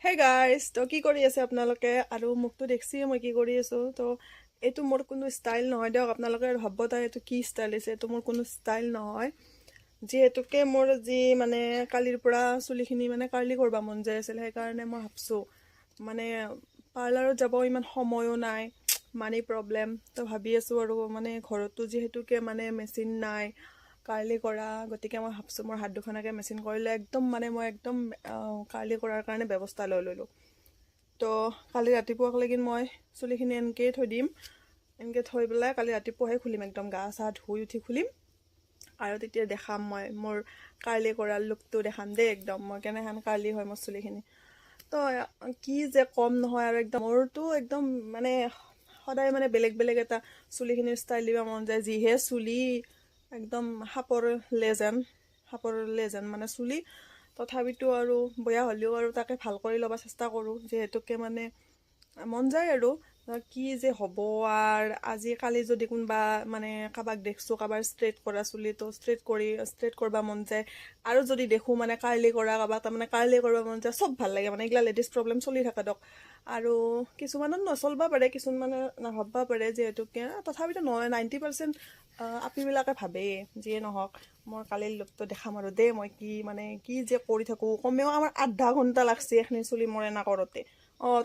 hey guys তো কি কৰি আছে আপোনালোকে আৰু মোকতো দেখছি মই কি কৰি আছো তো এইটো মোৰ কোনো ষ্টাইল নহয় দিয়ক আপোনালোকে ভাবব তাই এইটো কি ষ্টাইল আছে এইটো মোৰ কোনো ষ্টাইল নহয় যিহেতুকে মোৰ যি মানে কালিৰ পৰা চুলিখিনি মানে কাৰ্লি কৰিব মন যায় আছিল সেইকাৰণে মই ভাবছো মানে পাৰ্লাৰত যাব ইমান সময়ো নাই মানি প্ৰব্লেম তো ভাবি আছো আৰু মানে ঘৰতো যিহেতুকে মানে মেচিন নাই কাৰ্লি কৰা গতিকে মই ভাবছো মোৰ হাত দুখনকে মেচিন কৰিলে একদম মানে মই একদম কাৰ্লি কৰাৰ কাৰণে ব্যৱস্থা লৈ ললো তো কালি ৰাতিপুৱালৈকে মই চুলিখিনি এনেকৈ থৈ দিম এনেকৈ থৈ পেলাই কালি ৰাতিপুৱাহে খুলিম একদম গা চা ধুই উঠি খুলিম আৰু তেতিয়া দেখাম মই মোৰ কাৰ্লি কৰাৰ লুকটো দেখাম দেই একদম মই কেনেহেন কাৰ্লি হয় মোৰ চুলিখিনি তো কি যে কম নহয় আৰু একদম মোৰতো একদম মানে সদায় মানে বেলেগ বেলেগ এটা চুলিখিনিৰ ষ্টাইল দিব মন যায় যিহে চুলি একদম সাপৰ লেজেন মানে চুলি তথাপিতো আৰু বেয়া হ'লেও আৰু তাকে ভাল কৰি ল'ব চেষ্টা কৰোঁ যিহেতুকে মানে মন যায় আৰু কি যে হ'ব আৰু আজিকালি যদি কোনোবা মানে কাৰোবাক দেখছোঁ কাৰোবাৰ ষ্ট্ৰেইট কৰা চুলি তো ষ্ট্ৰেইট কৰিব মন যায় আৰু যদি দেখোঁ মানে কাৰ্লি কৰা কাৰোবাক তাৰমানে কাৰ্লি কৰিব মন যায় চব ভাল লাগে মানে এইগিলা লেডিজ প্ৰব্লেম চলি থাকে দিয়ক আৰু কিছুমানত নচলিব পাৰে কিছুমানে নাভাবিব পাৰে যিহেতুকে তথাপিতো নহয় 90% আপিবিলাকে ভাবেই যিয়ে নহওক মই কালিৰ লুকটো দেখাম আৰু দেই মই কি যে কৰি থাকোঁ কমেও আমাৰ আধা ঘণ্টা লাগছে এইখিনি চুলি মোৰ এনা কৰোঁতে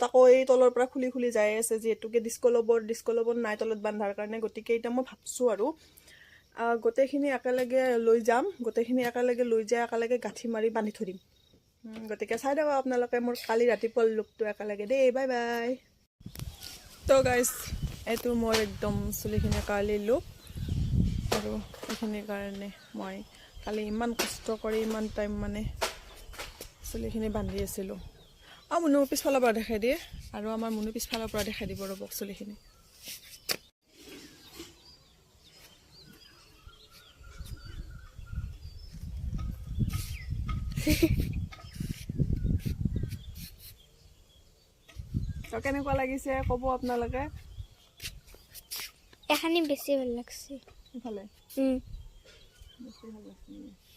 তাকো এই তলৰ পৰা খুলি খুলি যাই আছে যিহেতুকে ডিস্ক ল'বৰ নাই তলত বান্ধাৰ কাৰণে গতিকে এতিয়া মই ভাবছোঁ আৰু গোটেইখিনি একেলগে লৈ যাম গোটেইখিনি একেলগে লৈ যাই একেলগে গাঁঠি মাৰি বান্ধি থৈ দিম গতিকে চাই দিয়ক আপোনালোকে মোৰ কালি ৰাতিপুৱাৰ লুকটো একেলগে দেই বাই বাই তো গাইজ এইটো মোৰ একদম চুলিখিনি কালি লুক আৰু এইখিনিৰ কাৰণে মই কালি ইমান কষ্ট কৰি ইমান টাইম মানে চুলিখিনি বান্ধি আছিলোঁ মুনু পিছফালৰ পৰা দেখাই দিয়ে আৰু আমাৰ মুনু পিছফালৰ পৰা দেখাই দিব ৰ'ব চুলিখিনি তো কেনেকুৱা লাগিছে ক'ব আপোনালোকে এখানি বেছি ভাল লাগছে ইফালে হুম বেছি ভাল লাগিছে